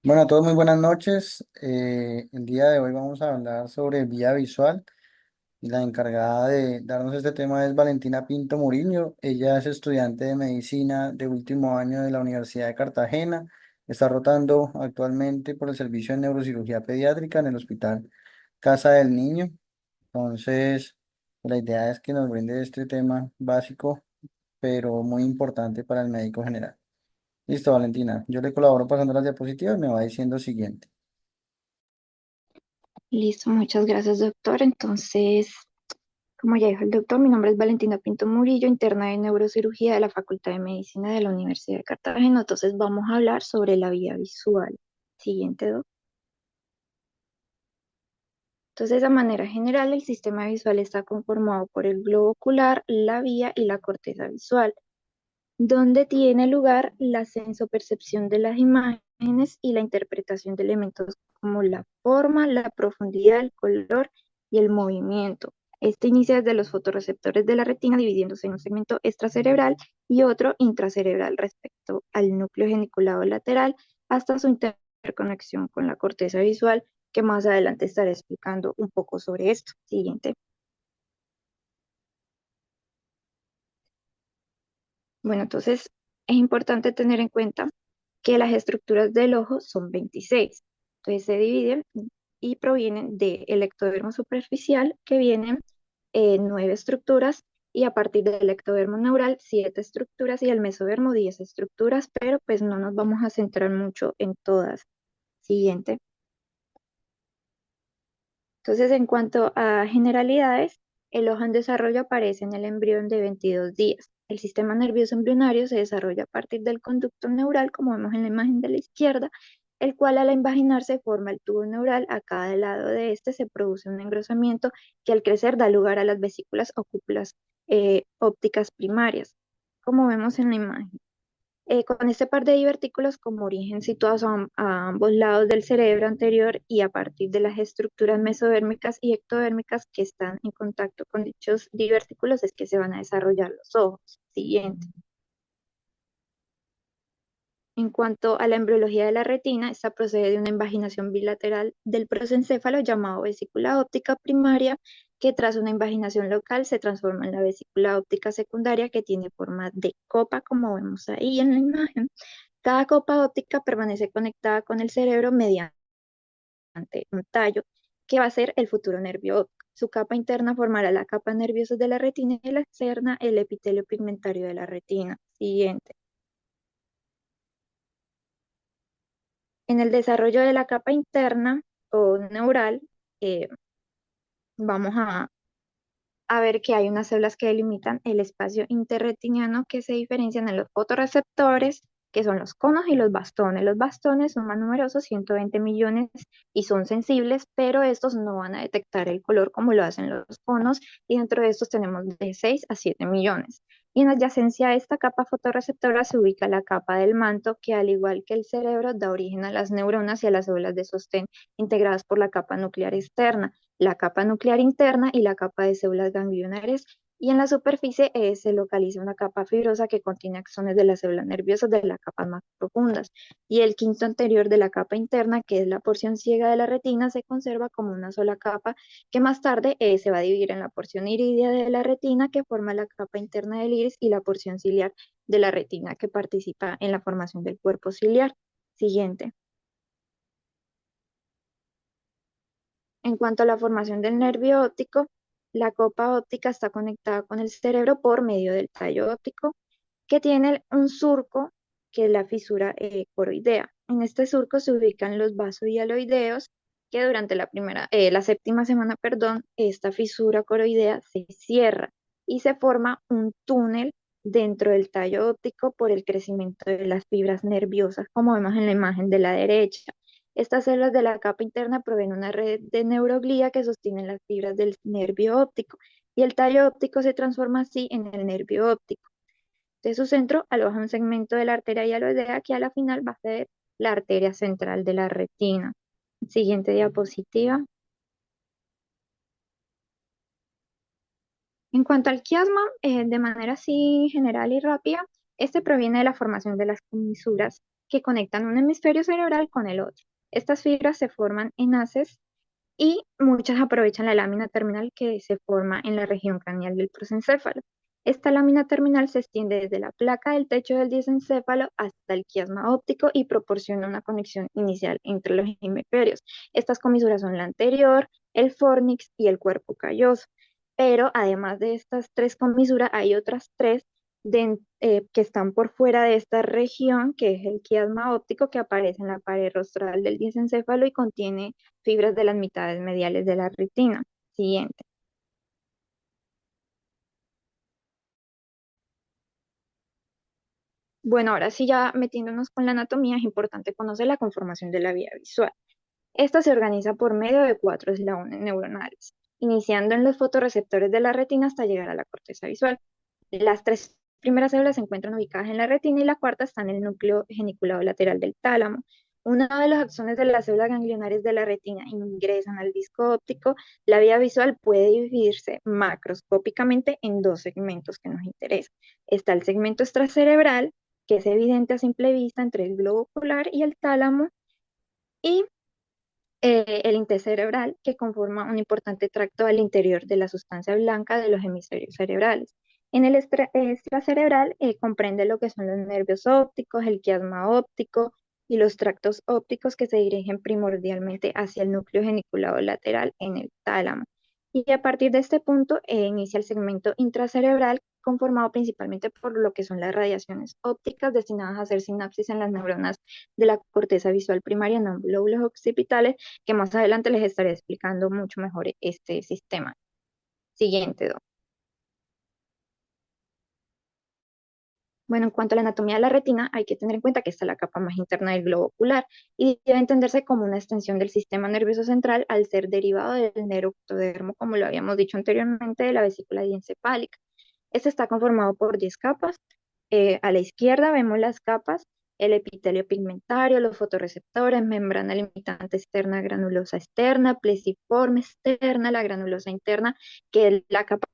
Bueno, a todos muy buenas noches. El día de hoy vamos a hablar sobre vía visual y la encargada de darnos este tema es Valentina Pinto Murillo. Ella es estudiante de medicina de último año de la Universidad de Cartagena. Está rotando actualmente por el servicio de neurocirugía pediátrica en el Hospital Casa del Niño. Entonces, la idea es que nos brinde este tema básico, pero muy importante para el médico general. Listo, Valentina. Yo le colaboro pasando las diapositivas, me va diciendo siguiente. Listo, muchas gracias, doctor. Entonces, como ya dijo el doctor, mi nombre es Valentina Pinto Murillo, interna de neurocirugía de la Facultad de Medicina de la Universidad de Cartagena. Entonces, vamos a hablar sobre la vía visual. Siguiente, doc. Entonces, de manera general, el sistema visual está conformado por el globo ocular, la vía y la corteza visual, donde tiene lugar la sensopercepción de las imágenes y la interpretación de elementos como la forma, la profundidad, el color y el movimiento. Este inicia desde los fotorreceptores de la retina, dividiéndose en un segmento extracerebral y otro intracerebral respecto al núcleo geniculado lateral, hasta su interconexión con la corteza visual, que más adelante estaré explicando un poco sobre esto. Siguiente. Bueno, entonces es importante tener en cuenta que las estructuras del ojo son 26. Entonces se dividen y provienen del ectodermo superficial, que vienen 9 estructuras, y a partir del ectodermo neural 7 estructuras, y el mesodermo 10 estructuras, pero pues no nos vamos a centrar mucho en todas. Siguiente. Entonces, en cuanto a generalidades, el ojo en desarrollo aparece en el embrión de 22 días. El sistema nervioso embrionario se desarrolla a partir del conducto neural, como vemos en la imagen de la izquierda, el cual al invaginarse forma el tubo neural. A cada lado de este se produce un engrosamiento que al crecer da lugar a las vesículas o cúpulas ópticas primarias, como vemos en la imagen. Con este par de divertículos como origen situados a ambos lados del cerebro anterior, y a partir de las estructuras mesodérmicas y ectodérmicas que están en contacto con dichos divertículos, es que se van a desarrollar los ojos. Siguiente. En cuanto a la embriología de la retina, esta procede de una invaginación bilateral del prosencéfalo llamado vesícula óptica primaria, que tras una invaginación local se transforma en la vesícula óptica secundaria, que tiene forma de copa, como vemos ahí en la imagen. Cada copa óptica permanece conectada con el cerebro mediante un tallo, que va a ser el futuro nervio óptico. Su capa interna formará la capa nerviosa de la retina, y la externa el epitelio pigmentario de la retina. Siguiente. En el desarrollo de la capa interna o neural, eh, vamos a ver que hay unas células que delimitan el espacio interretiniano, que se diferencian en los fotorreceptores, que son los conos y los bastones. Los bastones son más numerosos, 120 millones, y son sensibles, pero estos no van a detectar el color como lo hacen los conos, y dentro de estos tenemos de 6 a 7 millones. Y en adyacencia a esta capa fotorreceptora se ubica la capa del manto, que al igual que el cerebro da origen a las neuronas y a las células de sostén, integradas por la capa nuclear externa, la capa nuclear interna y la capa de células ganglionares, y en la superficie se localiza una capa fibrosa que contiene axones de las células nerviosas de las capas más profundas, y el quinto anterior de la capa interna, que es la porción ciega de la retina, se conserva como una sola capa, que más tarde se va a dividir en la porción irídea de la retina, que forma la capa interna del iris, y la porción ciliar de la retina, que participa en la formación del cuerpo ciliar. Siguiente. En cuanto a la formación del nervio óptico, la copa óptica está conectada con el cerebro por medio del tallo óptico, que tiene un surco, que es la fisura coroidea. En este surco se ubican los vasos hialoideos, que durante la séptima semana, perdón, esta fisura coroidea se cierra y se forma un túnel dentro del tallo óptico por el crecimiento de las fibras nerviosas, como vemos en la imagen de la derecha. Estas células de la capa interna proveen una red de neuroglía que sostienen las fibras del nervio óptico, y el tallo óptico se transforma así en el nervio óptico. De su centro aloja un segmento de la arteria hialoidea, que a la final va a ser la arteria central de la retina. Siguiente diapositiva. En cuanto al quiasma, de manera así general y rápida, este proviene de la formación de las comisuras que conectan un hemisferio cerebral con el otro. Estas fibras se forman en haces y muchas aprovechan la lámina terminal que se forma en la región craneal del prosencéfalo. Esta lámina terminal se extiende desde la placa del techo del diencéfalo hasta el quiasma óptico y proporciona una conexión inicial entre los hemisferios. Estas comisuras son la anterior, el fornix y el cuerpo calloso. Pero además de estas tres comisuras, hay otras tres que están por fuera de esta región, que es el quiasma óptico que aparece en la pared rostral del diencéfalo y contiene fibras de las mitades mediales de la retina. Siguiente. Bueno, ahora sí ya metiéndonos con la anatomía, es importante conocer la conformación de la vía visual. Esta se organiza por medio de cuatro eslabones neuronales, iniciando en los fotorreceptores de la retina hasta llegar a la corteza visual. Las tres primeras células se encuentran ubicadas en la retina y la cuarta está en el núcleo geniculado lateral del tálamo. Uno de los axones de las células ganglionares de la retina ingresan al disco óptico. La vía visual puede dividirse macroscópicamente en dos segmentos que nos interesan. Está el segmento extracerebral, que es evidente a simple vista entre el globo ocular y el tálamo, y el intercerebral, que conforma un importante tracto al interior de la sustancia blanca de los hemisferios cerebrales. En el extracerebral comprende lo que son los nervios ópticos, el quiasma óptico y los tractos ópticos que se dirigen primordialmente hacia el núcleo geniculado lateral en el tálamo. Y a partir de este punto inicia el segmento intracerebral conformado principalmente por lo que son las radiaciones ópticas destinadas a hacer sinapsis en las neuronas de la corteza visual primaria en los lóbulos occipitales, que más adelante les estaré explicando mucho mejor este sistema. Siguiente, Doc. Bueno, en cuanto a la anatomía de la retina, hay que tener en cuenta que esta es la capa más interna del globo ocular y debe entenderse como una extensión del sistema nervioso central al ser derivado del neuroectodermo, como lo habíamos dicho anteriormente, de la vesícula diencefálica. Este está conformado por 10 capas. A la izquierda vemos las capas: el epitelio pigmentario, los fotorreceptores, membrana limitante externa, granulosa externa, plesiforme externa, la granulosa interna, que es la capa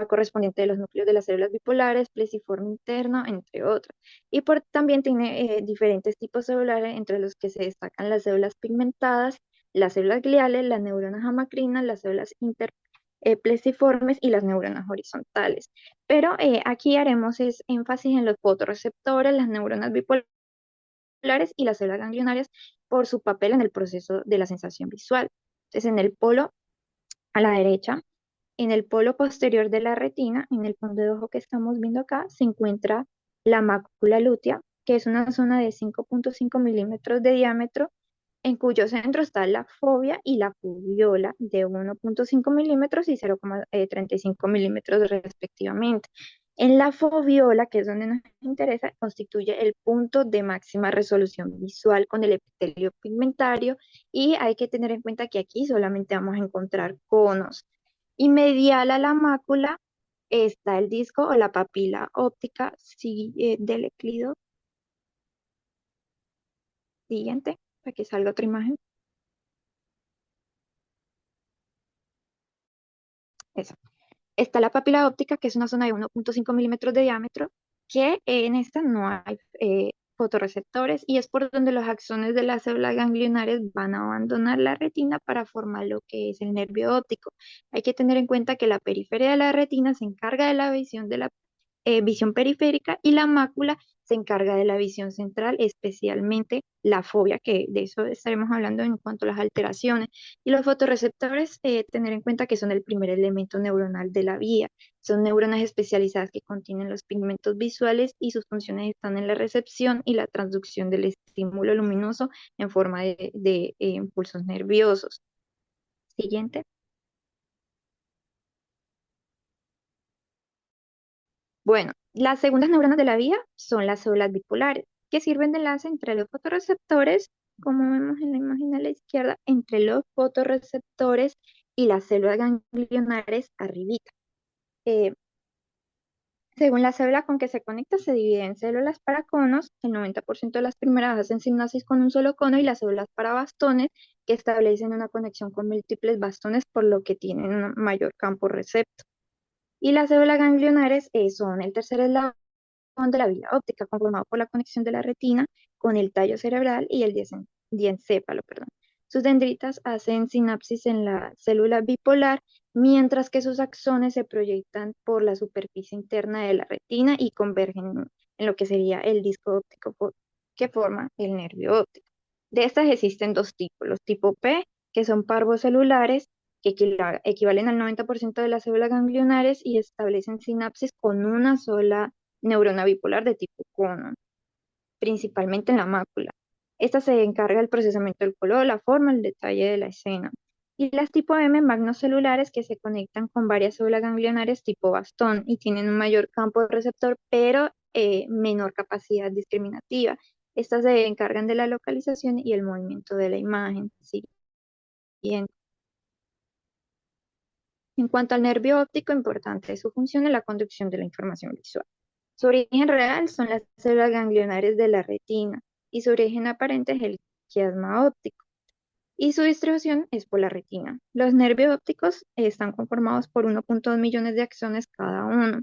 correspondiente de los núcleos de las células bipolares, plesiforme interno, entre otros. Y también tiene diferentes tipos celulares, entre los que se destacan las células pigmentadas, las células gliales, las neuronas amacrinas, las células plesiformes y las neuronas horizontales. Pero aquí haremos énfasis en los fotorreceptores, las neuronas bipolares y las células ganglionarias por su papel en el proceso de la sensación visual. Entonces, en el polo a la derecha, en el polo posterior de la retina, en el fondo de ojo que estamos viendo acá, se encuentra la mácula lútea, que es una zona de 5.5 milímetros de diámetro, en cuyo centro está la fovea y la foviola de 1.5 milímetros y 0,35 milímetros respectivamente. En la foviola, que es donde nos interesa, constituye el punto de máxima resolución visual con el epitelio pigmentario, y hay que tener en cuenta que aquí solamente vamos a encontrar conos. Y medial a la mácula está el disco o la papila óptica del eclido. Siguiente, para que salga otra imagen. Eso. Está la papila óptica, que es una zona de 1.5 milímetros de diámetro, que en esta no hay fotorreceptores y es por donde los axones de las células ganglionares van a abandonar la retina para formar lo que es el nervio óptico. Hay que tener en cuenta que la periferia de la retina se encarga de la visión visión periférica, y la mácula se encarga de la visión central, especialmente la fobia, que de eso estaremos hablando en cuanto a las alteraciones. Y los fotorreceptores, tener en cuenta que son el primer elemento neuronal de la vía. Son neuronas especializadas que contienen los pigmentos visuales y sus funciones están en la recepción y la transducción del estímulo luminoso en forma de impulsos nerviosos. Siguiente. Bueno, las segundas neuronas de la vía son las células bipolares, que sirven de enlace entre los fotorreceptores, como vemos en la imagen a la izquierda, entre los fotorreceptores y las células ganglionares arribita. Eh, Según la célula con que se conecta, se divide en células para conos. El 90% de las primeras hacen sinapsis con un solo cono, y las células para bastones, que establecen una conexión con múltiples bastones, por lo que tienen un mayor campo receptor. Y las células ganglionares son el tercer eslabón de la vía óptica, conformado por la conexión de la retina con el tallo cerebral y el diencéfalo, perdón. Sus dendritas hacen sinapsis en la célula bipolar, mientras que sus axones se proyectan por la superficie interna de la retina y convergen en lo que sería el disco óptico que forma el nervio óptico. De estas existen dos tipos, los tipo P, que son parvocelulares, que equivalen al 90% de las células ganglionares y establecen sinapsis con una sola neurona bipolar de tipo cono, principalmente en la mácula. Esta se encarga del procesamiento del color, la forma, el detalle de la escena. Y las tipo M, magnocelulares, que se conectan con varias células ganglionares tipo bastón y tienen un mayor campo de receptor, pero menor capacidad discriminativa. Estas se encargan de la localización y el movimiento de la imagen. Siguiente. En cuanto al nervio óptico, importante su función en la conducción de la información visual. Su origen real son las células ganglionares de la retina y su origen aparente es el quiasma óptico y su distribución es por la retina. Los nervios ópticos están conformados por 1,2 millones de axones cada uno,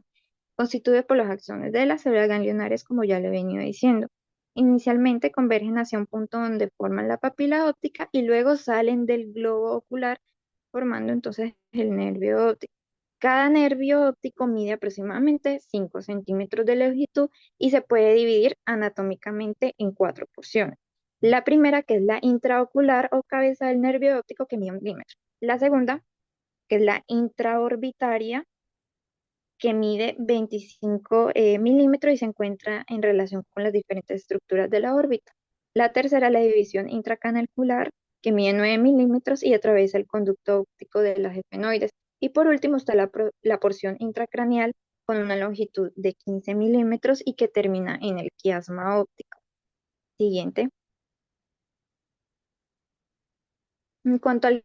constituidos por los axones de las células ganglionares, como ya le he venido diciendo. Inicialmente convergen hacia un punto donde forman la papila óptica y luego salen del globo ocular, formando entonces el nervio óptico. Cada nervio óptico mide aproximadamente 5 centímetros de longitud y se puede dividir anatómicamente en cuatro porciones. La primera, que es la intraocular o cabeza del nervio óptico, que mide 1 milímetro. La segunda, que es la intraorbitaria, que mide 25 milímetros y se encuentra en relación con las diferentes estructuras de la órbita. La tercera, la división intracanalicular, que mide 9 milímetros y atraviesa el conducto óptico de las efenoides. Y por último está la porción intracraneal con una longitud de 15 milímetros y que termina en el quiasma óptico. Siguiente. En cuanto al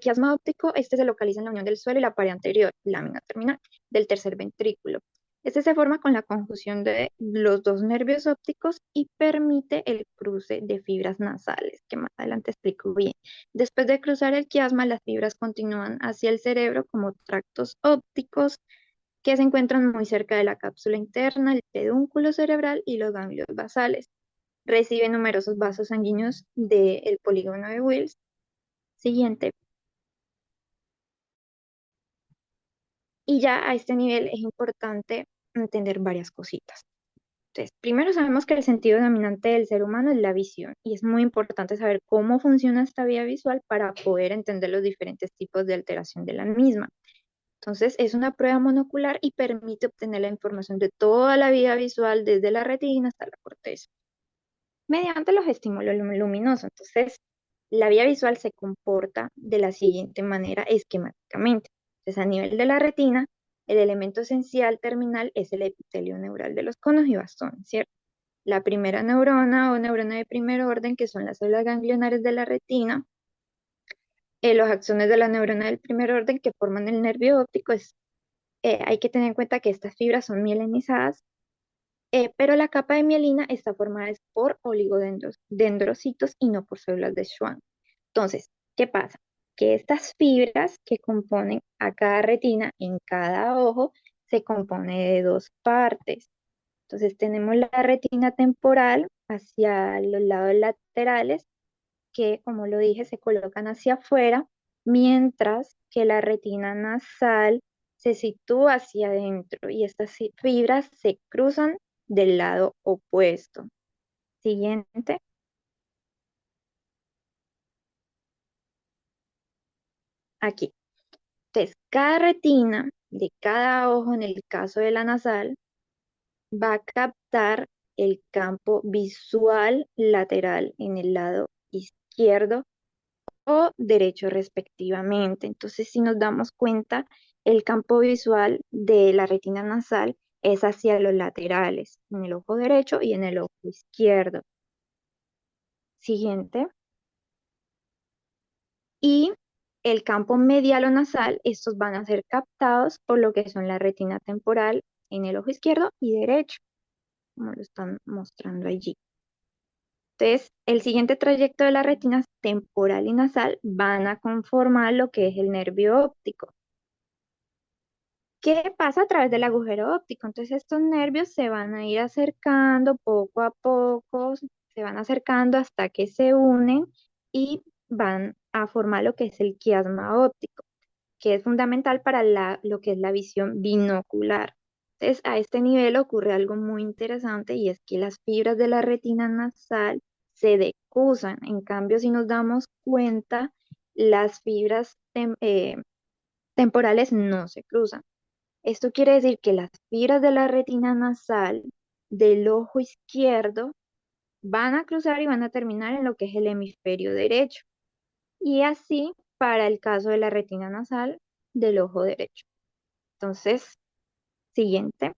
quiasma óptico, este se localiza en la unión del suelo y la pared anterior, lámina terminal, del tercer ventrículo. Este se forma con la conjunción de los dos nervios ópticos y permite el cruce de fibras nasales, que más adelante explico bien. Después de cruzar el quiasma, las fibras continúan hacia el cerebro como tractos ópticos que se encuentran muy cerca de la cápsula interna, el pedúnculo cerebral y los ganglios basales. Recibe numerosos vasos sanguíneos del polígono de Wills. Siguiente. Y ya a este nivel es importante entender varias cositas. Entonces, primero sabemos que el sentido dominante del ser humano es la visión y es muy importante saber cómo funciona esta vía visual para poder entender los diferentes tipos de alteración de la misma. Entonces, es una prueba monocular y permite obtener la información de toda la vía visual desde la retina hasta la corteza mediante los estímulos luminosos. Entonces, la vía visual se comporta de la siguiente manera esquemáticamente. Entonces, a nivel de la retina, el elemento esencial terminal es el epitelio neural de los conos y bastones, ¿cierto? La primera neurona o neurona de primer orden, que son las células ganglionares de la retina, los axones de la neurona del primer orden que forman el nervio óptico, hay que tener en cuenta que estas fibras son mielinizadas, pero la capa de mielina está formada es por oligodendrocitos y no por células de Schwann. Entonces, ¿qué pasa? Que estas fibras que componen a cada retina en cada ojo se compone de dos partes. Entonces tenemos la retina temporal hacia los lados laterales que, como lo dije, se colocan hacia afuera, mientras que la retina nasal se sitúa hacia adentro y estas fibras se cruzan del lado opuesto. Siguiente. Aquí. Entonces, cada retina de cada ojo, en el caso de la nasal, va a captar el campo visual lateral en el lado izquierdo o derecho respectivamente. Entonces, si nos damos cuenta, el campo visual de la retina nasal es hacia los laterales, en el ojo derecho y en el ojo izquierdo. Siguiente. Y el campo medialo nasal, estos van a ser captados por lo que son la retina temporal en el ojo izquierdo y derecho, como lo están mostrando allí. Entonces, el siguiente trayecto de la retina temporal y nasal van a conformar lo que es el nervio óptico. que pasa a través del agujero óptico. Entonces estos nervios se van a ir acercando poco a poco, se van acercando hasta que se unen y van a formar lo que es el quiasma óptico, que es fundamental para lo que es la visión binocular. Entonces, a este nivel ocurre algo muy interesante y es que las fibras de la retina nasal se decusan. En cambio, si nos damos cuenta, las fibras temporales no se cruzan. Esto quiere decir que las fibras de la retina nasal del ojo izquierdo van a cruzar y van a terminar en lo que es el hemisferio derecho. Y así para el caso de la retina nasal del ojo derecho. Entonces, siguiente.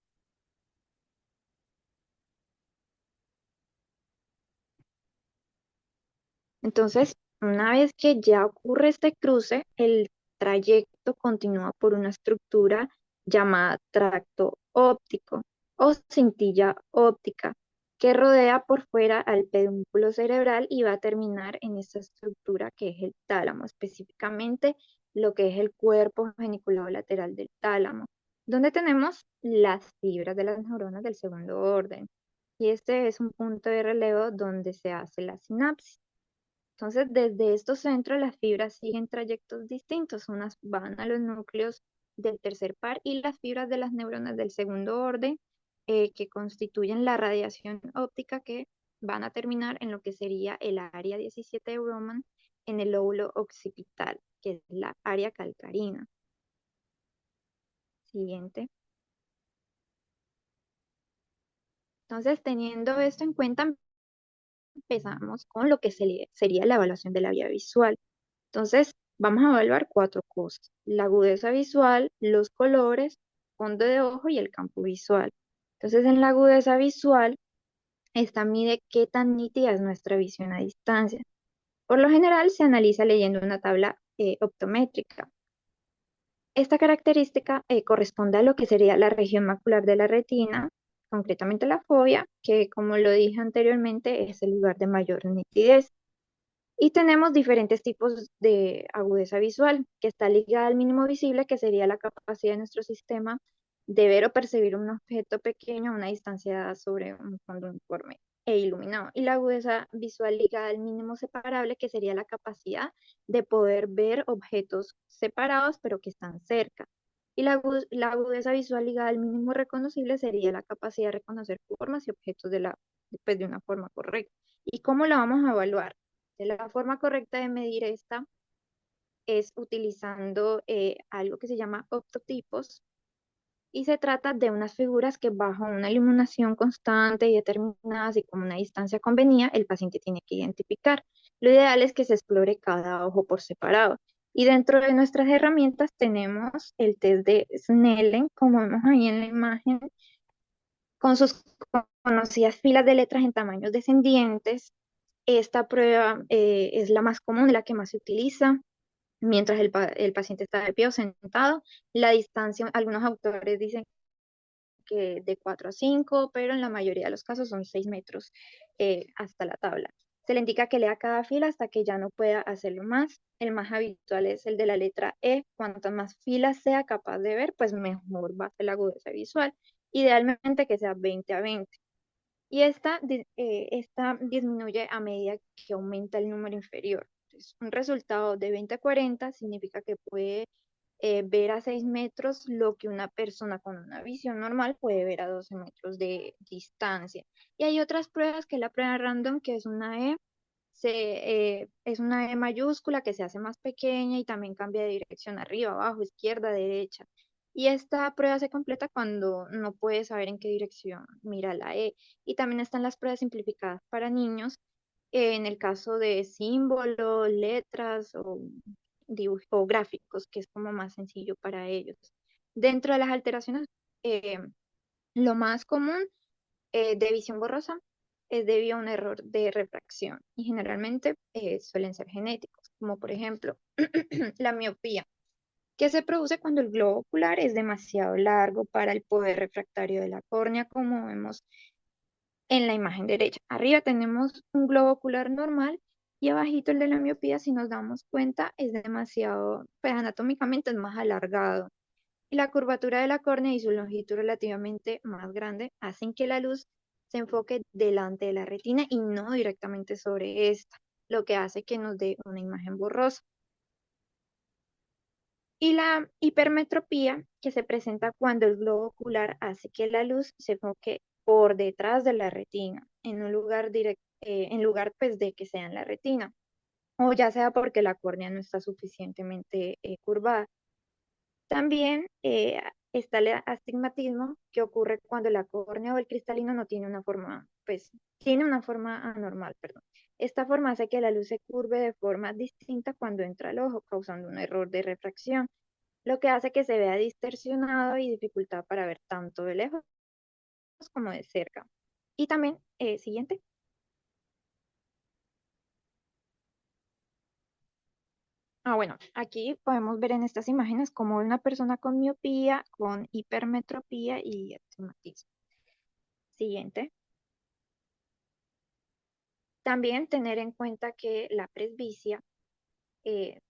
Entonces, una vez que ya ocurre este cruce, el trayecto continúa por una estructura llamada tracto óptico o cintilla óptica, que rodea por fuera al pedúnculo cerebral y va a terminar en esta estructura que es el tálamo, específicamente lo que es el cuerpo geniculado lateral del tálamo, donde tenemos las fibras de las neuronas del segundo orden. Y este es un punto de relevo donde se hace la sinapsis. Entonces, desde estos centros las fibras siguen trayectos distintos. Unas van a los núcleos del tercer par y las fibras de las neuronas del segundo orden, que constituyen la radiación óptica, que van a terminar en lo que sería el área 17 de Broman en el lóbulo occipital, que es la área calcarina. Siguiente. Entonces, teniendo esto en cuenta, empezamos con lo que sería la evaluación de la vía visual. Entonces, vamos a evaluar cuatro cosas: la agudeza visual, los colores, fondo de ojo y el campo visual. Entonces, en la agudeza visual, esta mide qué tan nítida es nuestra visión a distancia. Por lo general, se analiza leyendo una tabla optométrica. Esta característica corresponde a lo que sería la región macular de la retina, concretamente la fovea, que como lo dije anteriormente, es el lugar de mayor nitidez. Y tenemos diferentes tipos de agudeza visual, que está ligada al mínimo visible, que sería la capacidad de nuestro sistema de ver o percibir un objeto pequeño a una distancia sobre un fondo uniforme e iluminado. Y la agudeza visual ligada al mínimo separable, que sería la capacidad de poder ver objetos separados, pero que están cerca. Y la agudeza visual ligada al mínimo reconocible sería la capacidad de reconocer formas y objetos pues, de una forma correcta. ¿Y cómo la vamos a evaluar? La forma correcta de medir esta es utilizando algo que se llama optotipos, y se trata de unas figuras que bajo una iluminación constante y determinada, así como una distancia convenida, el paciente tiene que identificar. Lo ideal es que se explore cada ojo por separado. Y dentro de nuestras herramientas tenemos el test de Snellen, como vemos ahí en la imagen, con sus conocidas filas de letras en tamaños descendientes. Esta prueba es la más común, la que más se utiliza mientras el paciente está de pie o sentado. La distancia, algunos autores dicen que de 4 a 5, pero en la mayoría de los casos son 6 metros hasta la tabla. Se le indica que lea cada fila hasta que ya no pueda hacerlo más. El más habitual es el de la letra E. Cuantas más filas sea capaz de ver, pues mejor va a ser la agudeza visual. Idealmente que sea 20 a 20. Y esta disminuye a medida que aumenta el número inferior. Entonces, un resultado de 20 a 40 significa que puede ver a 6 metros lo que una persona con una visión normal puede ver a 12 metros de distancia. Y hay otras pruebas, que es la prueba random, que es es una E mayúscula que se hace más pequeña y también cambia de dirección: arriba, abajo, izquierda, derecha. Y esta prueba se completa cuando no puede saber en qué dirección mira la E. Y también están las pruebas simplificadas para niños, en el caso de símbolos, letras o dibujos o gráficos, que es como más sencillo para ellos. Dentro de las alteraciones, eh, lo más común de visión borrosa es debido a un error de refracción, y generalmente suelen ser genéticos, como por ejemplo la miopía, que se produce cuando el globo ocular es demasiado largo para el poder refractario de la córnea, como vemos en la imagen derecha. Arriba tenemos un globo ocular normal y abajito el de la miopía, si nos damos cuenta, es demasiado, pues anatómicamente es más alargado. Y la curvatura de la córnea y su longitud relativamente más grande hacen que la luz se enfoque delante de la retina y no directamente sobre esta, lo que hace que nos dé una imagen borrosa. Y la hipermetropía, que se presenta cuando el globo ocular hace que la luz se enfoque por detrás de la retina, en un lugar en lugar pues de que sea en la retina, o ya sea porque la córnea no está suficientemente curvada. También está el astigmatismo, que ocurre cuando la córnea o el cristalino no tiene una forma, pues tiene una forma anormal, perdón. Esta forma hace que la luz se curve de forma distinta cuando entra al ojo, causando un error de refracción, lo que hace que se vea distorsionado y dificultad para ver tanto de lejos como de cerca. Y también, siguiente. Bueno, aquí podemos ver en estas imágenes como una persona con miopía, con hipermetropía y astigmatismo. Siguiente. También tener en cuenta que la presbicia es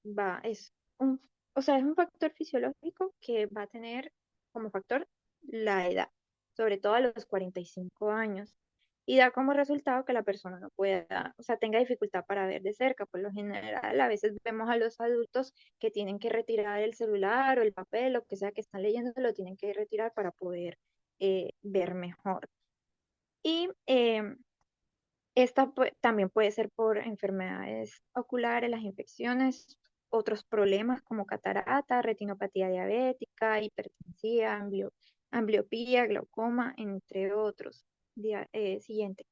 o sea, es un factor fisiológico que va a tener como factor la edad, sobre todo a los 45 años, y da como resultado que la persona no pueda, o sea, tenga dificultad para ver de cerca. Por lo general, a veces vemos a los adultos que tienen que retirar el celular o el papel, lo que sea que están leyendo, lo tienen que retirar para poder ver mejor. Y también puede ser por enfermedades oculares, las infecciones, otros problemas como catarata, retinopatía diabética, hipertensión, ambliopía, glaucoma, entre otros. Siguiente.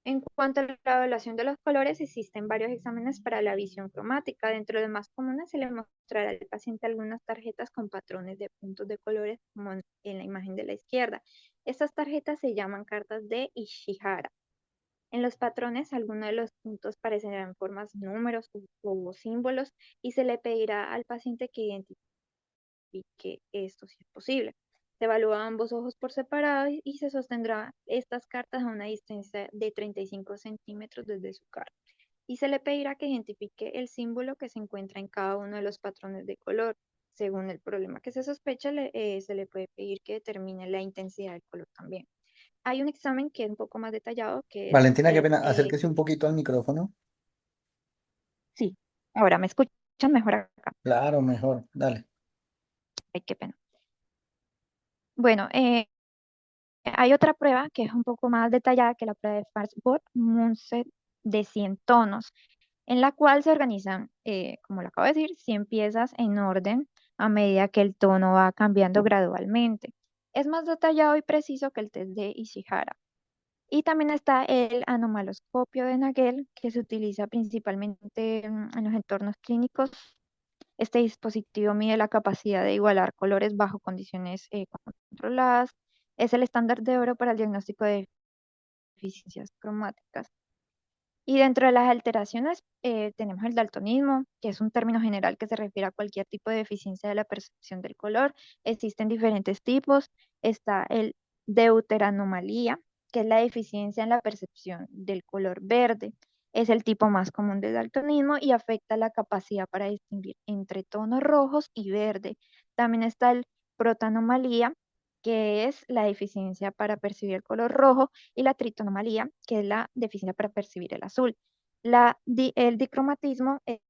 En cuanto a la evaluación de los colores, existen varios exámenes para la visión cromática. Dentro de los más comunes se le mostrará al paciente algunas tarjetas con patrones de puntos de colores, como en la imagen de la izquierda. Estas tarjetas se llaman cartas de Ishihara. En los patrones, algunos de los puntos parecerán formas, números o símbolos, y se le pedirá al paciente que identifique esto si es posible. Se evalúa ambos ojos por separado y se sostendrá estas cartas a una distancia de 35 centímetros desde su cara. Y se le pedirá que identifique el símbolo que se encuentra en cada uno de los patrones de color. Según el problema que se sospecha, se le puede pedir que determine la intensidad del color también. Hay un examen que es un poco más detallado, que es Valentina, qué pena, acérquese un poquito al micrófono. sí, ahora me escuchan mejor acá. Claro, mejor, dale. Ay, qué pena. Bueno, hay otra prueba que es un poco más detallada que la prueba de Farnsworth-Munset de 100 tonos, en la cual se organizan, como lo acabo de decir, 100 piezas en orden a medida que el tono va cambiando gradualmente. Es más detallado y preciso que el test de Ishihara. Y también está el anomaloscopio de Nagel, que se utiliza principalmente en los entornos clínicos. Este dispositivo mide la capacidad de igualar colores bajo condiciones controladas. Es el estándar de oro para el diagnóstico de deficiencias cromáticas. Y dentro de las alteraciones tenemos el daltonismo, que es un término general que se refiere a cualquier tipo de deficiencia de la percepción del color. Existen diferentes tipos. Está el deuteranomalía, que es la deficiencia en la percepción del color verde. Es el tipo más común de daltonismo y afecta la capacidad para distinguir entre tonos rojos y verde. También está el protanomalía, que es la deficiencia para percibir el color rojo, y la tritonomalía, que es la deficiencia para percibir el azul. El dicromatismo es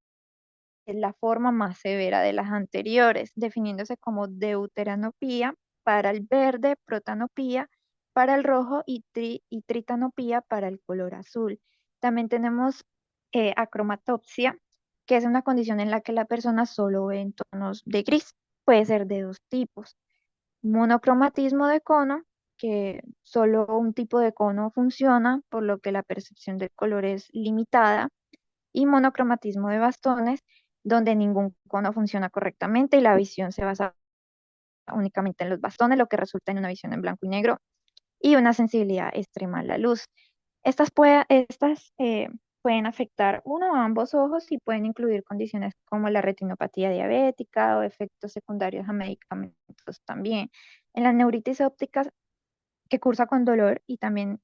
la forma más severa de las anteriores, definiéndose como deuteranopía para el verde, protanopía para el rojo y tritanopía para el color azul. También tenemos acromatopsia, que es una condición en la que la persona solo ve en tonos de gris. Puede ser de dos tipos: monocromatismo de cono, que solo un tipo de cono funciona, por lo que la percepción del color es limitada, y monocromatismo de bastones, donde ningún cono funciona correctamente y la visión se basa únicamente en los bastones, lo que resulta en una visión en blanco y negro y una sensibilidad extrema a la luz. Estas pueden afectar uno o ambos ojos y pueden incluir condiciones como la retinopatía diabética o efectos secundarios a medicamentos también. En las neuritis ópticas, que cursa con dolor y también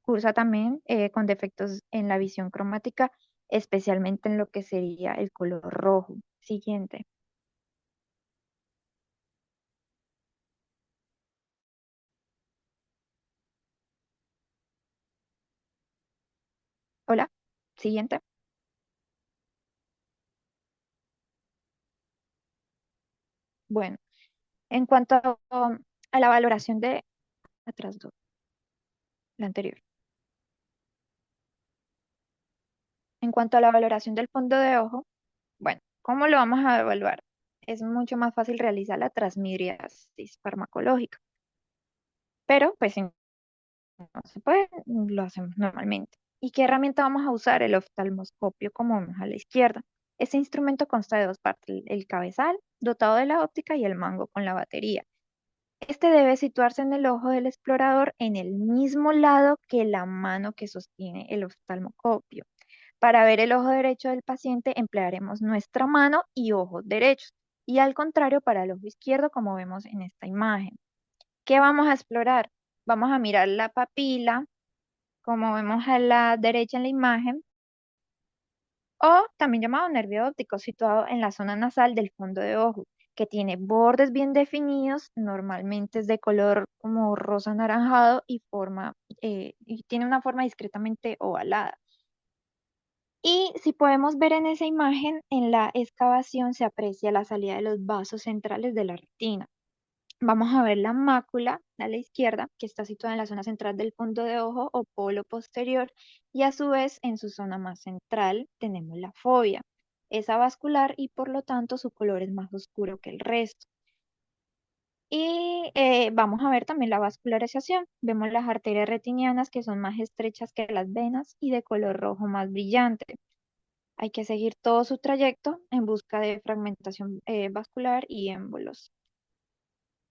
cursa también con defectos en la visión cromática, especialmente en lo que sería el color rojo. Siguiente. Hola. Siguiente. Bueno, en cuanto a la valoración de, atrás dos, la anterior. En cuanto a la valoración del fondo de ojo, bueno, ¿cómo lo vamos a evaluar? Es mucho más fácil realizar la transmiriasis farmacológica, pero pues si no se puede, lo hacemos normalmente. ¿Y qué herramienta vamos a usar? El oftalmoscopio, como vemos a la izquierda. Este instrumento consta de dos partes, el cabezal, dotado de la óptica, y el mango con la batería. Este debe situarse en el ojo del explorador en el mismo lado que la mano que sostiene el oftalmoscopio. Para ver el ojo derecho del paciente emplearemos nuestra mano y ojos derechos, y al contrario para el ojo izquierdo, como vemos en esta imagen. ¿Qué vamos a explorar? Vamos a mirar la papila, como vemos a la derecha en la imagen, o también llamado nervio óptico, situado en la zona nasal del fondo de ojo, que tiene bordes bien definidos, normalmente es de color como rosa anaranjado y tiene una forma discretamente ovalada. Y si podemos ver en esa imagen, en la excavación se aprecia la salida de los vasos centrales de la retina. Vamos a ver la mácula a la izquierda, que está situada en la zona central del fondo de ojo o polo posterior, y a su vez en su zona más central tenemos la fovea. Es avascular y por lo tanto su color es más oscuro que el resto. Y vamos a ver también la vascularización. Vemos las arterias retinianas que son más estrechas que las venas y de color rojo más brillante. Hay que seguir todo su trayecto en busca de fragmentación vascular y émbolos.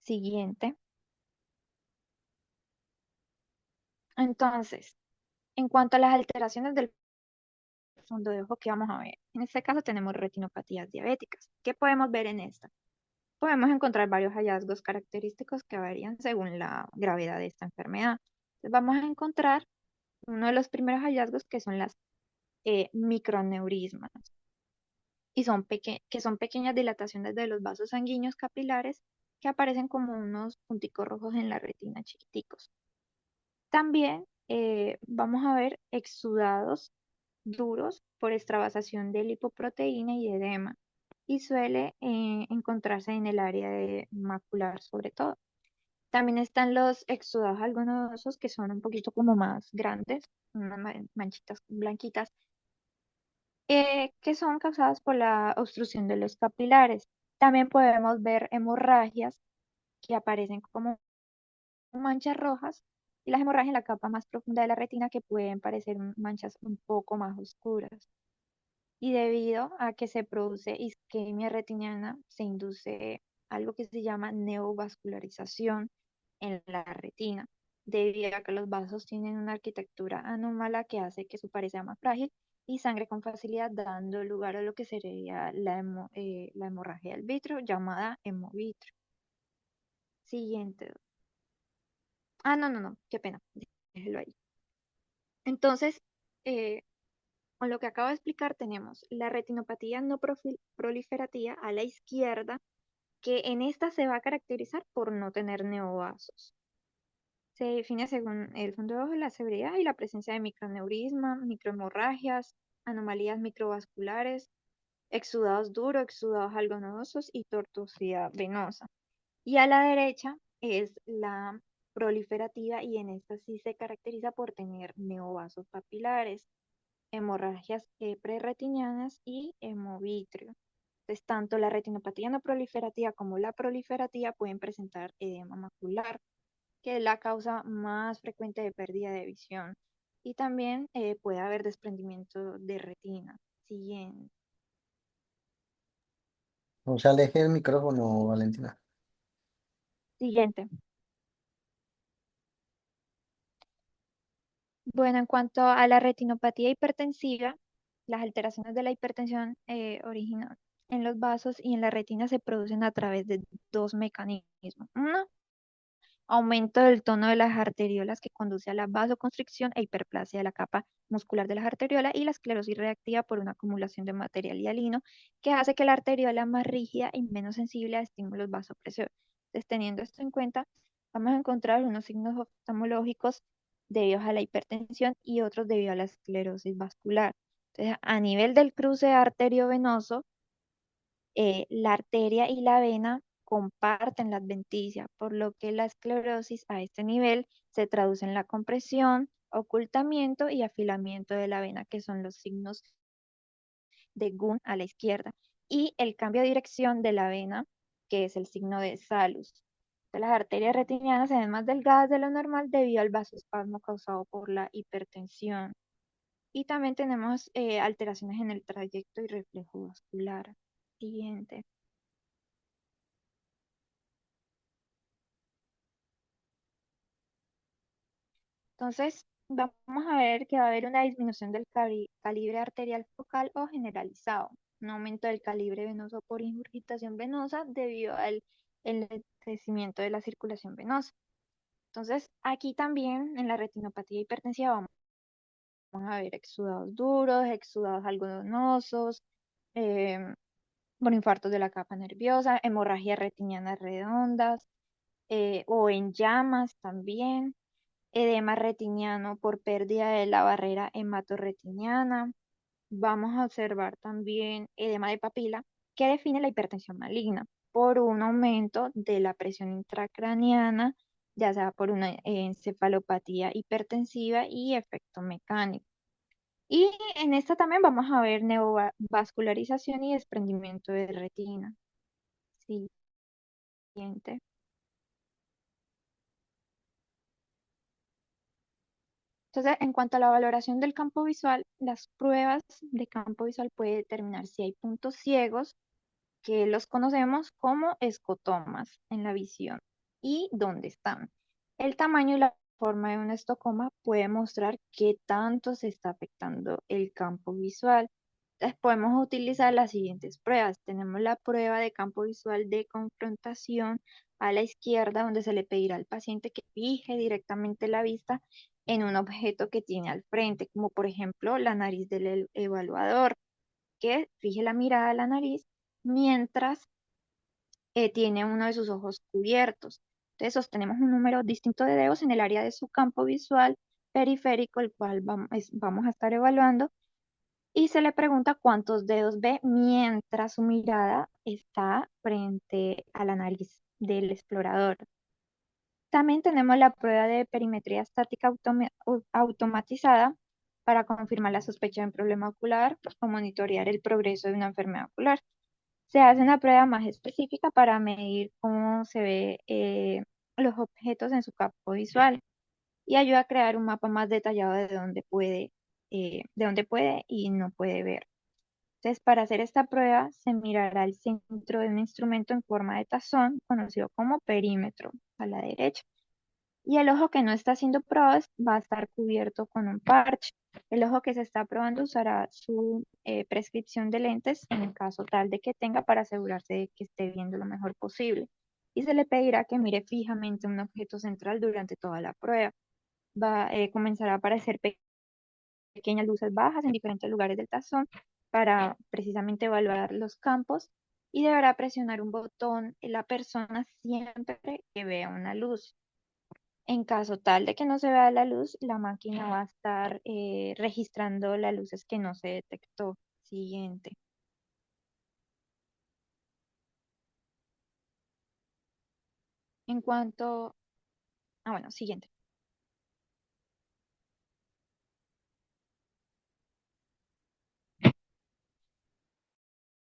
Siguiente. Entonces, en cuanto a las alteraciones del fondo de ojo que vamos a ver, en este caso tenemos retinopatías diabéticas. ¿Qué podemos ver en esta? Podemos encontrar varios hallazgos característicos que varían según la gravedad de esta enfermedad. Entonces, vamos a encontrar uno de los primeros hallazgos que son las microneurismas y que son pequeñas dilataciones de los vasos sanguíneos capilares que aparecen como unos punticos rojos en la retina chiquiticos. También vamos a ver exudados duros por extravasación de lipoproteína y edema, y suele encontrarse en el área macular sobre todo. También están los exudados algodonosos que son un poquito como más grandes, unas manchitas blanquitas, que son causadas por la obstrucción de los capilares. También podemos ver hemorragias que aparecen como manchas rojas, y las hemorragias en la capa más profunda de la retina que pueden parecer manchas un poco más oscuras. Y debido a que se produce isquemia retiniana, se induce algo que se llama neovascularización en la retina, debido a que los vasos tienen una arquitectura anómala que hace que su pared sea más frágil y sangre con facilidad, dando lugar a lo que sería la hemorragia del vitrio, llamada hemovitrio. Siguiente. Ah, no, no, no, qué pena, déjelo ahí. Entonces, eh, con lo que acabo de explicar, tenemos la retinopatía no proliferativa a la izquierda, que en esta se va a caracterizar por no tener neovasos. Se define según el fondo de ojo, la severidad y la presencia de microneurisma, microhemorragias, anomalías microvasculares, exudados duros, exudados algo nodosos y tortuosidad venosa. Y a la derecha es la proliferativa, y en esta sí se caracteriza por tener neovasos papilares, hemorragias preretinianas y hemovitrio. Entonces, tanto la retinopatía no proliferativa como la proliferativa pueden presentar edema macular, que es la causa más frecuente de pérdida de visión. Y también puede haber desprendimiento de retina. Siguiente. No se aleje el micrófono, Valentina. Siguiente. Bueno, en cuanto a la retinopatía hipertensiva, las alteraciones de la hipertensión original en los vasos y en la retina se producen a través de dos mecanismos. Uno aumento del tono de las arteriolas que conduce a la vasoconstricción e hiperplasia de la capa muscular de las arteriolas y la esclerosis reactiva por una acumulación de material hialino que hace que la arteriola más rígida y menos sensible a estímulos vasopresores. Entonces, teniendo esto en cuenta, vamos a encontrar unos signos oftalmológicos debidos a la hipertensión y otros debido a la esclerosis vascular. Entonces, a nivel del cruce arteriovenoso, la arteria y la vena comparten la adventicia, por lo que la esclerosis a este nivel se traduce en la compresión, ocultamiento y afilamiento de la vena, que son los signos de Gunn a la izquierda, y el cambio de dirección de la vena, que es el signo de Salus. Las arterias retinianas se ven más delgadas de lo normal debido al vasoespasmo causado por la hipertensión. Y también tenemos alteraciones en el trayecto y reflejo vascular. Siguiente. Entonces, vamos a ver que va a haber una disminución del calibre arterial focal o generalizado, un aumento del calibre venoso por ingurgitación venosa debido al crecimiento de la circulación venosa. Entonces, aquí también en la retinopatía hipertensiva vamos a ver exudados duros, exudados algodonosos, eh, por infartos de la capa nerviosa, hemorragias retinianas redondas o en llamas también, edema retiniano por pérdida de la barrera hematorretiniana. Vamos a observar también edema de papila que define la hipertensión maligna por un aumento de la presión intracraniana, ya sea por una encefalopatía hipertensiva y efecto mecánico. Y en esta también vamos a ver neovascularización y desprendimiento de retina. Siguiente. Entonces, en cuanto a la valoración del campo visual, las pruebas de campo visual pueden determinar si hay puntos ciegos, que los conocemos como escotomas en la visión, y dónde están. El tamaño y la forma de un estocoma puede mostrar qué tanto se está afectando el campo visual. Entonces, podemos utilizar las siguientes pruebas. Tenemos la prueba de campo visual de confrontación a la izquierda, donde se le pedirá al paciente que fije directamente la vista en un objeto que tiene al frente, como por ejemplo la nariz del evaluador, que fije la mirada a la nariz mientras tiene uno de sus ojos cubiertos. Entonces sostenemos un número distinto de dedos en el área de su campo visual periférico, el cual vamos a estar evaluando, y se le pregunta cuántos dedos ve mientras su mirada está frente a la nariz del explorador. También tenemos la prueba de perimetría estática automatizada para confirmar la sospecha de un problema ocular o monitorear el progreso de una enfermedad ocular. Se hace una prueba más específica para medir cómo se ve los objetos en su campo visual y ayuda a crear un mapa más detallado de dónde puede y no puede ver. Entonces, para hacer esta prueba, se mirará el centro de un instrumento en forma de tazón, conocido como perímetro, a la derecha. Y el ojo que no está siendo probado va a estar cubierto con un parche. El ojo que se está probando usará su prescripción de lentes en el caso tal de que tenga para asegurarse de que esté viendo lo mejor posible. Y se le pedirá que mire fijamente un objeto central durante toda la prueba. Comenzará a aparecer pequeñas luces bajas en diferentes lugares del tazón para precisamente evaluar los campos y deberá presionar un botón en la persona siempre que vea una luz. En caso tal de que no se vea la luz, la máquina va a estar registrando las luces que no se detectó. Siguiente. En cuanto, bueno, siguiente.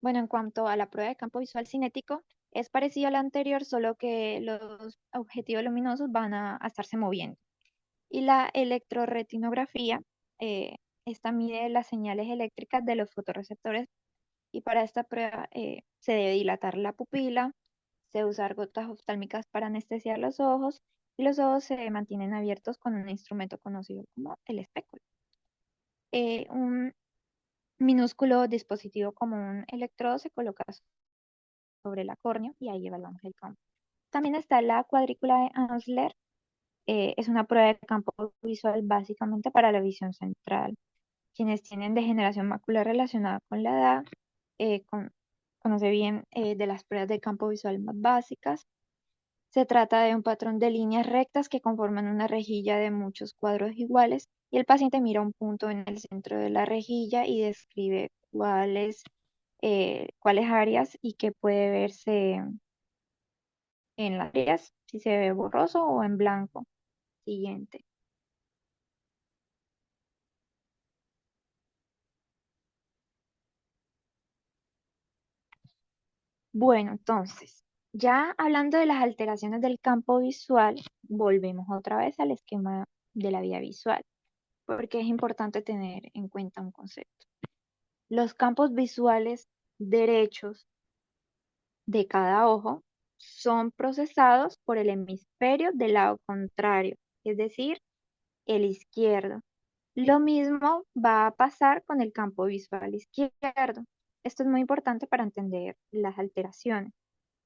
Bueno, en cuanto a la prueba de campo visual cinético, es parecido a la anterior, solo que los objetivos luminosos van a estarse moviendo. Y la electroretinografía, esta mide las señales eléctricas de los fotorreceptores y para esta prueba se debe dilatar la pupila, se usar gotas oftálmicas para anestesiar los ojos y los ojos se mantienen abiertos con un instrumento conocido como el espéculo. Un minúsculo dispositivo como un electrodo se coloca sobre la córnea y ahí evaluamos el campo. También está la cuadrícula de Ansler. Es una prueba de campo visual básicamente para la visión central. Quienes tienen degeneración macular relacionada con la edad, conoce bien de las pruebas de campo visual más básicas. Se trata de un patrón de líneas rectas que conforman una rejilla de muchos cuadros iguales y el paciente mira un punto en el centro de la rejilla y describe cuáles áreas y qué puede verse en las áreas, si se ve borroso o en blanco. Siguiente. Bueno, entonces, ya hablando de las alteraciones del campo visual, volvemos otra vez al esquema de la vía visual, porque es importante tener en cuenta un concepto. Los campos visuales derechos de cada ojo son procesados por el hemisferio del lado contrario, es decir, el izquierdo. Lo mismo va a pasar con el campo visual izquierdo. Esto es muy importante para entender las alteraciones.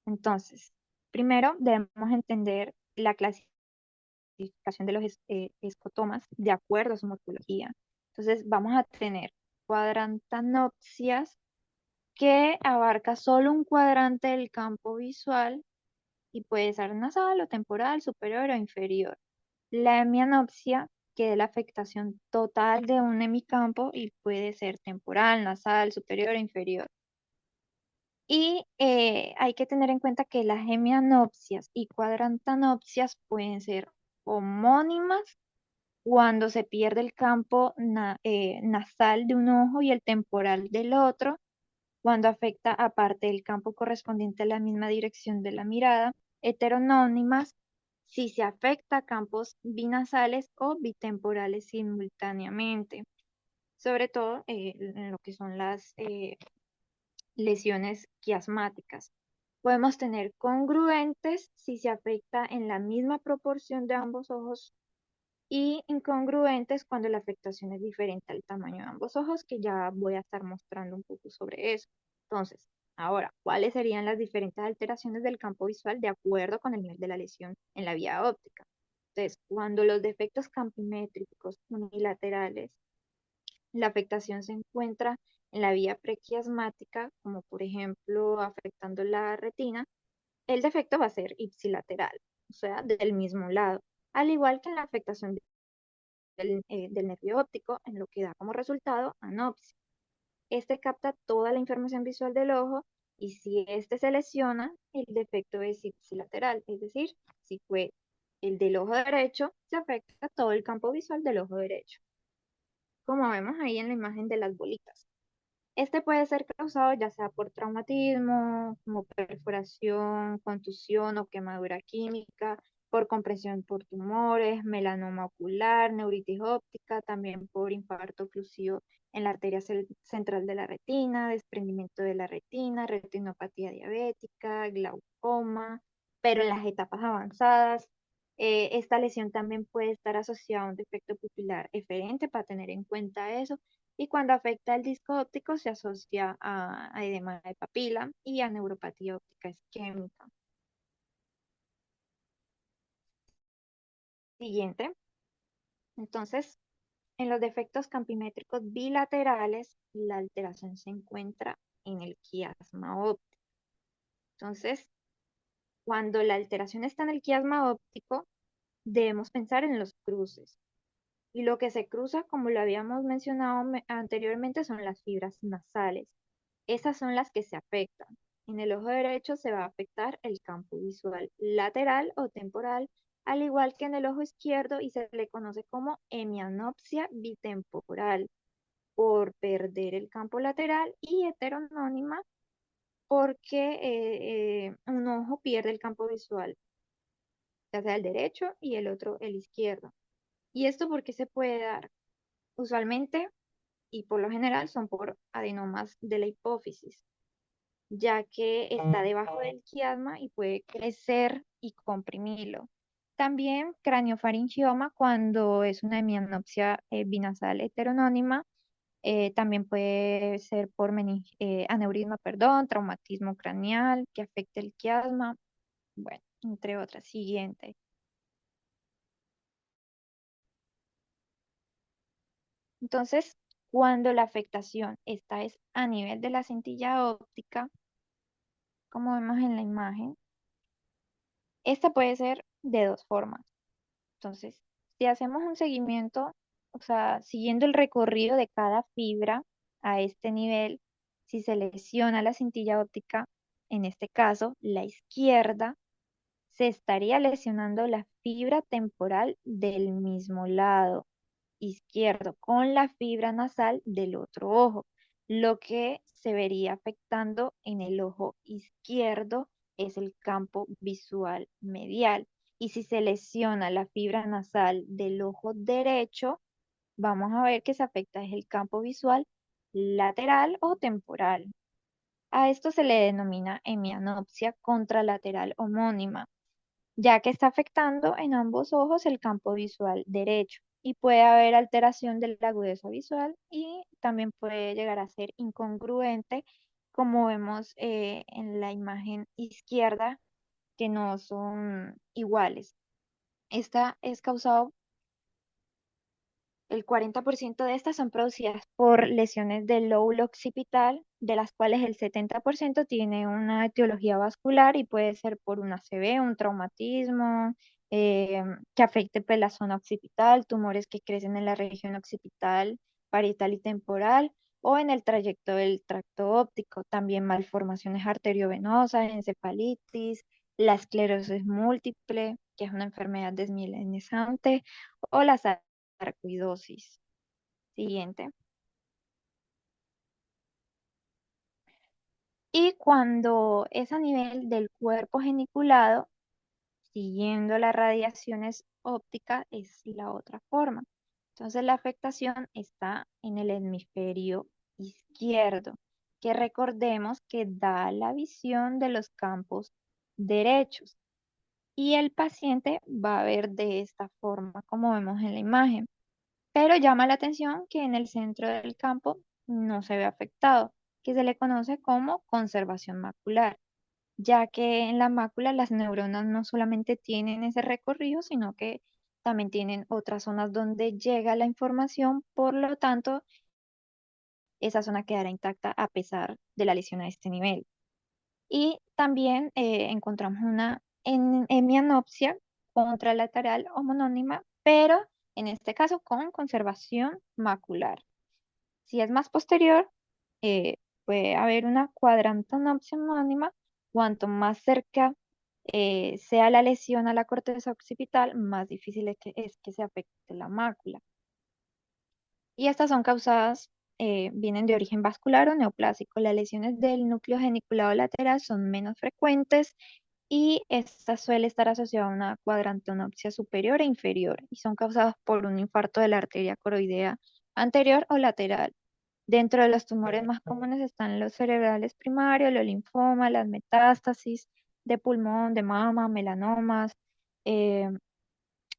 Entonces, primero debemos entender la clasificación de los escotomas de acuerdo a su morfología. Entonces, vamos a tener cuadrantanopsias que abarca solo un cuadrante del campo visual y puede ser nasal o temporal, superior o inferior. La hemianopsia, que es la afectación total de un hemicampo y puede ser temporal, nasal, superior o inferior. Y hay que tener en cuenta que las hemianopsias y cuadrantanopsias pueden ser homónimas cuando se pierde el campo nasal de un ojo y el temporal del otro, cuando afecta aparte del campo correspondiente a la misma dirección de la mirada, heteronónimas si se afecta campos binasales o bitemporales simultáneamente, sobre todo en lo que son las lesiones quiasmáticas. Podemos tener congruentes si se afecta en la misma proporción de ambos ojos y incongruentes cuando la afectación es diferente al tamaño de ambos ojos, que ya voy a estar mostrando un poco sobre eso. Entonces, ahora, ¿cuáles serían las diferentes alteraciones del campo visual de acuerdo con el nivel de la lesión en la vía óptica? Entonces, cuando los defectos campimétricos unilaterales, la afectación se encuentra en la vía prequiasmática, como por ejemplo afectando la retina, el defecto va a ser ipsilateral, o sea, del mismo lado, al igual que en la afectación del nervio óptico, en lo que da como resultado anopsia. Este capta toda la información visual del ojo y si este se lesiona, el defecto es ipsilateral, es decir, si fue el del ojo derecho, se afecta todo el campo visual del ojo derecho, como vemos ahí en la imagen de las bolitas. Este puede ser causado ya sea por traumatismo, como perforación, contusión o quemadura química, por compresión por tumores, melanoma ocular, neuritis óptica, también por infarto oclusivo en la arteria central de la retina, desprendimiento de la retina, retinopatía diabética, glaucoma, pero en las etapas avanzadas. Esta lesión también puede estar asociada a un defecto pupilar eferente para tener en cuenta eso y cuando afecta el disco óptico se asocia a edema de papila y a neuropatía óptica isquémica. Siguiente. Entonces, en los defectos campimétricos bilaterales, la alteración se encuentra en el quiasma óptico. Entonces, cuando la alteración está en el quiasma óptico, debemos pensar en los cruces. Y lo que se cruza, como lo habíamos mencionado anteriormente, son las fibras nasales. Esas son las que se afectan. En el ojo derecho se va a afectar el campo visual lateral o temporal, al igual que en el ojo izquierdo y se le conoce como hemianopsia bitemporal por perder el campo lateral y heteronónima porque un ojo pierde el campo visual, ya sea el derecho y el otro el izquierdo. ¿Y esto por qué se puede dar? Usualmente y por lo general son por adenomas de la hipófisis, ya que está debajo del quiasma y puede crecer y comprimirlo. También craniofaringioma cuando es una hemianopsia binasal heteronónima. También puede ser por aneurisma, perdón, traumatismo craneal que afecte el quiasma. Bueno, entre otras. Siguiente. Entonces, cuando la afectación está es a nivel de la cintilla óptica, como vemos en la imagen, esta puede ser de dos formas. Entonces, si hacemos un seguimiento, o sea, siguiendo el recorrido de cada fibra a este nivel, si se lesiona la cintilla óptica, en este caso, la izquierda, se estaría lesionando la fibra temporal del mismo lado izquierdo con la fibra nasal del otro ojo. Lo que se vería afectando en el ojo izquierdo es el campo visual medial. Y si se lesiona la fibra nasal del ojo derecho, vamos a ver que se afecta es el campo visual lateral o temporal. A esto se le denomina hemianopsia contralateral homónima, ya que está afectando en ambos ojos el campo visual derecho y puede haber alteración de la agudeza visual y también puede llegar a ser incongruente, como vemos en la imagen izquierda, que no son iguales. Esta es causado el 40% de estas son producidas por lesiones del lóbulo occipital, de las cuales el 70% tiene una etiología vascular y puede ser por un ACV, un traumatismo, que afecte pues, la zona occipital, tumores que crecen en la región occipital, parietal y temporal, o en el trayecto del tracto óptico, también malformaciones arteriovenosas, encefalitis, la esclerosis múltiple, que es una enfermedad desmielinizante, o la sarcoidosis. Siguiente. Y cuando es a nivel del cuerpo geniculado, siguiendo las radiaciones ópticas, es la otra forma. Entonces la afectación está en el hemisferio izquierdo, que recordemos que da la visión de los campos derechos. Y el paciente va a ver de esta forma, como vemos en la imagen. Pero llama la atención que en el centro del campo no se ve afectado, que se le conoce como conservación macular, ya que en la mácula las neuronas no solamente tienen ese recorrido, sino que también tienen otras zonas donde llega la información, por lo tanto, esa zona quedará intacta a pesar de la lesión a este nivel. Y también encontramos una hemianopsia contralateral homonónima, pero en este caso con conservación macular. Si es más posterior, puede haber una cuadrantonopsia homónima. Cuanto más cerca sea la lesión a la corteza occipital, más difícil es que se afecte la mácula. Y estas son causadas, vienen de origen vascular o neoplásico. Las lesiones del núcleo geniculado lateral son menos frecuentes y esta suele estar asociada a una cuadrantonopsia superior e inferior y son causadas por un infarto de la arteria coroidea anterior o lateral. Dentro de los tumores más comunes están los cerebrales primarios, los linfomas, las metástasis de pulmón, de mama, melanomas. eh,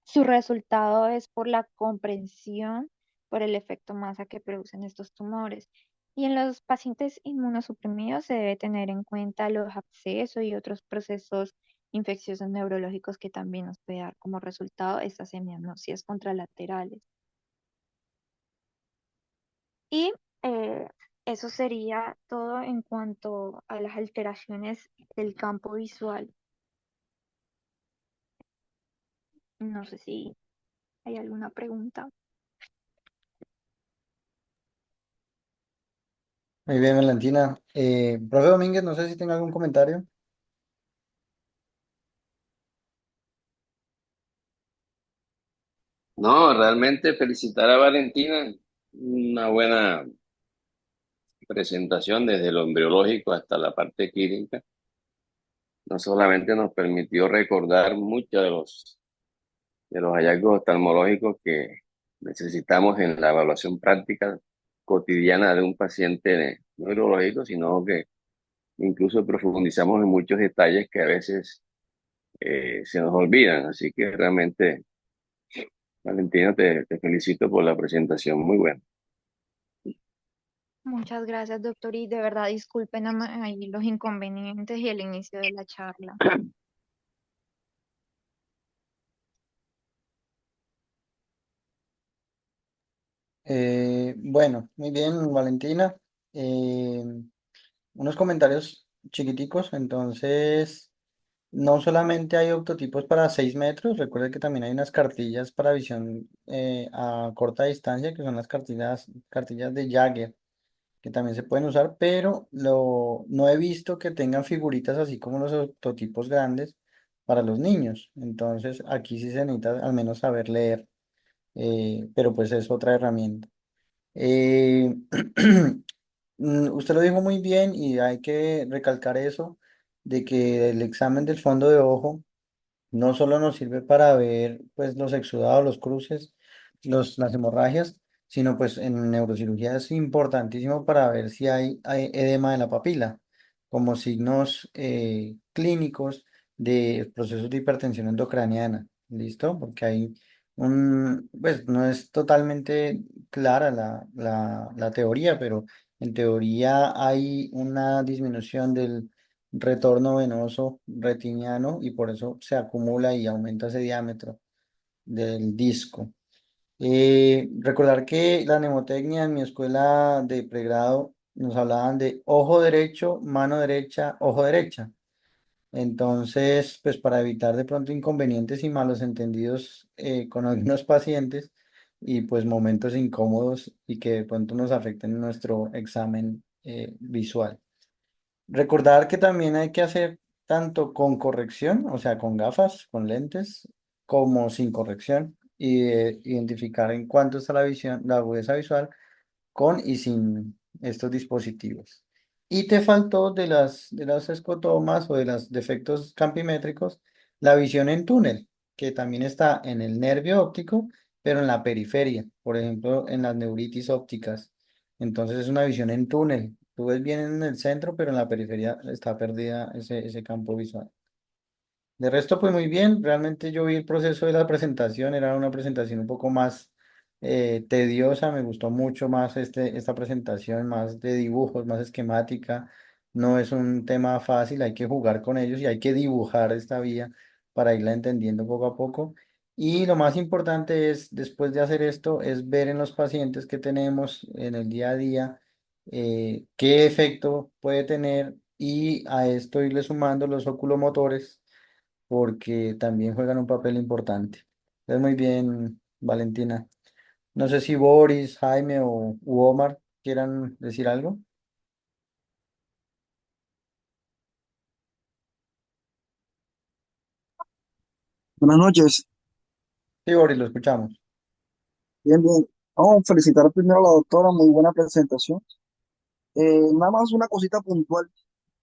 Su resultado es por la comprensión por el efecto masa que producen estos tumores. Y en los pacientes inmunosuprimidos se debe tener en cuenta los abscesos y otros procesos infecciosos neurológicos que también nos puede dar como resultado estas hemianopsias contralaterales. Y eh, eso sería todo en cuanto a las alteraciones del campo visual. No sé si hay alguna pregunta. Muy bien, Valentina. Profe Domínguez, no sé si tenga algún comentario. No, realmente felicitar a Valentina, una buena presentación desde lo embriológico hasta la parte clínica. No solamente nos permitió recordar muchos de los hallazgos oftalmológicos que necesitamos en la evaluación práctica cotidiana de un paciente neurológico, sino que incluso profundizamos en muchos detalles que a veces se nos olvidan. Así que realmente, Valentina, te felicito por la presentación, muy buena. Muchas gracias, doctor, y de verdad disculpen ahí los inconvenientes y el inicio de la charla. Bueno, muy bien, Valentina. Eh, Unos comentarios chiquiticos. Entonces, no solamente hay octotipos para 6 metros, recuerde que también hay unas cartillas para visión a corta distancia, que son las cartillas de Jagger, que también se pueden usar, pero no he visto que tengan figuritas así como los octotipos grandes para los niños. Entonces, aquí sí se necesita al menos saber leer, pero pues es otra herramienta. Eh, Usted lo dijo muy bien y hay que recalcar eso, de que el examen del fondo de ojo no solo nos sirve para ver pues los exudados, los cruces, las hemorragias, sino pues en neurocirugía es importantísimo para ver si hay edema de la papila, como signos clínicos de procesos de hipertensión endocraniana. ¿Listo? Porque hay pues no es totalmente clara la teoría, pero en teoría hay una disminución del retorno venoso retiniano y por eso se acumula y aumenta ese diámetro del disco. Recordar que la mnemotecnia en mi escuela de pregrado nos hablaban de ojo derecho, mano derecha, ojo derecha. Entonces, pues para evitar de pronto inconvenientes y malos entendidos con algunos pacientes y pues momentos incómodos y que de pronto nos afecten en nuestro examen visual. Recordar que también hay que hacer tanto con corrección, o sea, con gafas, con lentes, como sin corrección, y identificar en cuánto está la visión, la agudeza visual con y sin estos dispositivos. Y te faltó de las escotomas o de los defectos campimétricos, la visión en túnel, que también está en el nervio óptico, pero en la periferia, por ejemplo, en las neuritis ópticas. Entonces es una visión en túnel. Tú ves bien en el centro, pero en la periferia está perdida ese campo visual. De resto, pues muy bien. Realmente yo vi el proceso de la presentación. Era una presentación un poco más tediosa. Me gustó mucho más esta presentación, más de dibujos, más esquemática. No es un tema fácil, hay que jugar con ellos y hay que dibujar esta vía para irla entendiendo poco a poco. Y lo más importante es, después de hacer esto, es ver en los pacientes que tenemos en el día a día qué efecto puede tener y a esto irle sumando los oculomotores porque también juegan un papel importante. Es muy bien, Valentina. No sé si Boris, Jaime u Omar quieran decir algo. Buenas noches. Sí, Boris, lo escuchamos. Bien, bien. Vamos a felicitar primero a la doctora, muy buena presentación. Nada más una cosita puntual.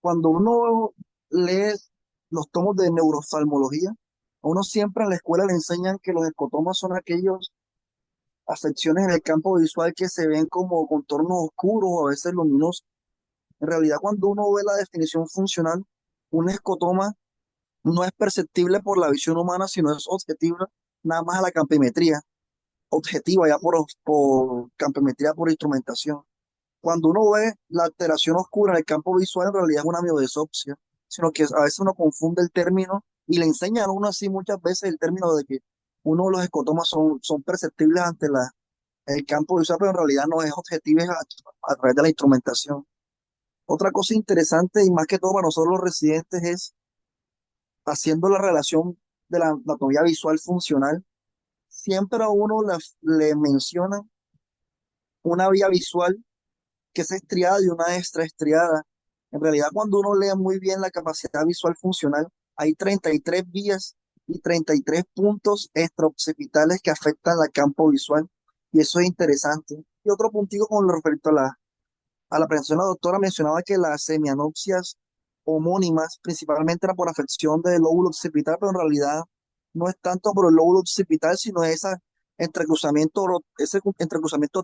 Cuando uno lee los tomos de neuroftalmología, a uno siempre en la escuela le enseñan que los escotomas son aquellas afecciones en el campo visual que se ven como contornos oscuros o a veces luminosos. En realidad, cuando uno ve la definición funcional, un escotoma no es perceptible por la visión humana, sino es objetiva nada más a la campimetría. Objetiva ya por campimetría por instrumentación. Cuando uno ve la alteración oscura en el campo visual, en realidad es una miodeusopsia, sino que a veces uno confunde el término y le enseñan a uno así muchas veces el término de que uno de los escotomas son perceptibles ante el campo visual, pero en realidad no es objetivo a través de la instrumentación. Otra cosa interesante y más que todo para nosotros los residentes es haciendo la relación de la anatomía visual funcional, siempre a uno le mencionan una vía visual que es estriada y una extra estriada. En realidad, cuando uno lee muy bien la capacidad visual funcional, hay 33 vías y 33 puntos extraoccipitales que afectan la campo visual. Y eso es interesante. Y otro puntico con respecto a la presentación, la doctora mencionaba que las semianopsias homónimas principalmente eran por afección del lóbulo occipital, pero en realidad no es tanto por el lóbulo occipital, sino ese entrecruzamiento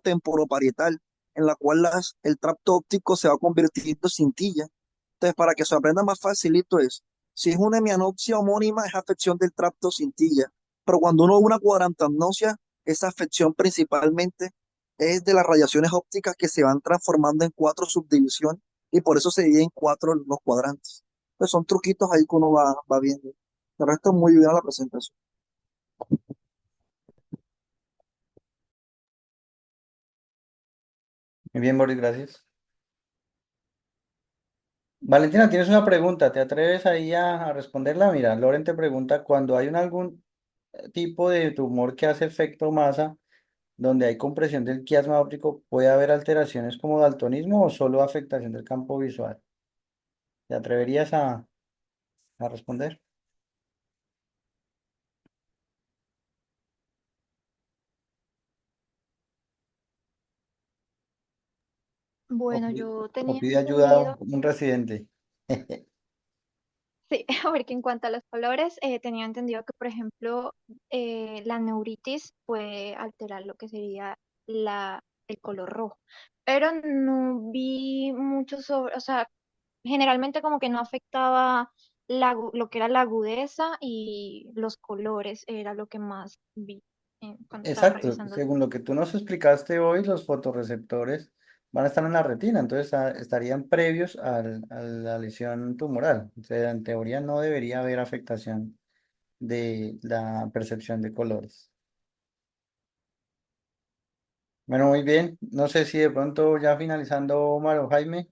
temporoparietal, en la cual el tracto óptico se va convirtiendo en cintilla. Entonces, para que se aprenda más facilito es, si es una hemianopsia homónima, es afección del tracto cintilla, pero cuando uno ve una cuadrantamnosia, esa afección principalmente es de las radiaciones ópticas que se van transformando en cuatro subdivisiones y por eso se dividen en cuatro los cuadrantes. Pues son truquitos ahí que uno va viendo. El resto muy bien la presentación. Muy bien, Boris, gracias. Valentina, tienes una pregunta, ¿te atreves ahí a responderla? Mira, Loren te pregunta, cuando hay algún tipo de tumor que hace efecto masa, donde hay compresión del quiasma óptico, ¿puede haber alteraciones como daltonismo o solo afectación del campo visual? ¿Te atreverías a responder? ¿O, Bueno, pi- yo o tenía pide ayuda a entendido, un residente? sí, porque en cuanto a los colores, tenía entendido que, por ejemplo, la neuritis puede alterar lo que sería el color rojo, pero no vi mucho sobre, o sea, generalmente como que no afectaba lo que era la agudeza y los colores, era lo que más vi cuando estaba Exacto, revisando. según lo que tú nos explicaste hoy, los fotorreceptores van a estar en la retina, entonces estarían previos a la lesión tumoral. O sea, en teoría no debería haber afectación de la percepción de colores. Bueno, muy bien. No sé si de pronto ya finalizando, Mario Jaime.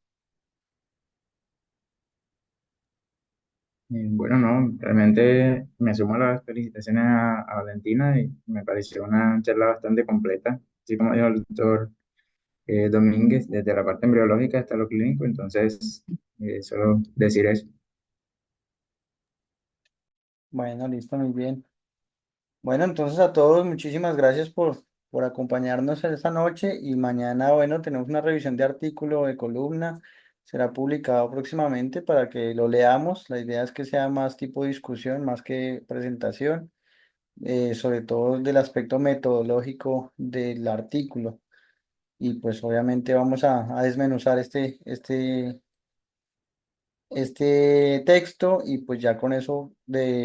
Bueno, no, realmente me sumo a las felicitaciones a Valentina y me pareció una charla bastante completa, así como dijo el doctor Domínguez, desde la parte embriológica hasta lo clínico, entonces solo decir eso. Bueno, listo, muy bien. Bueno, entonces a todos muchísimas gracias por acompañarnos esta noche y mañana, bueno, tenemos una revisión de artículo de columna, será publicado próximamente para que lo leamos. La idea es que sea más tipo discusión, más que presentación, sobre todo del aspecto metodológico del artículo. Y pues obviamente vamos a desmenuzar este texto y pues ya con eso de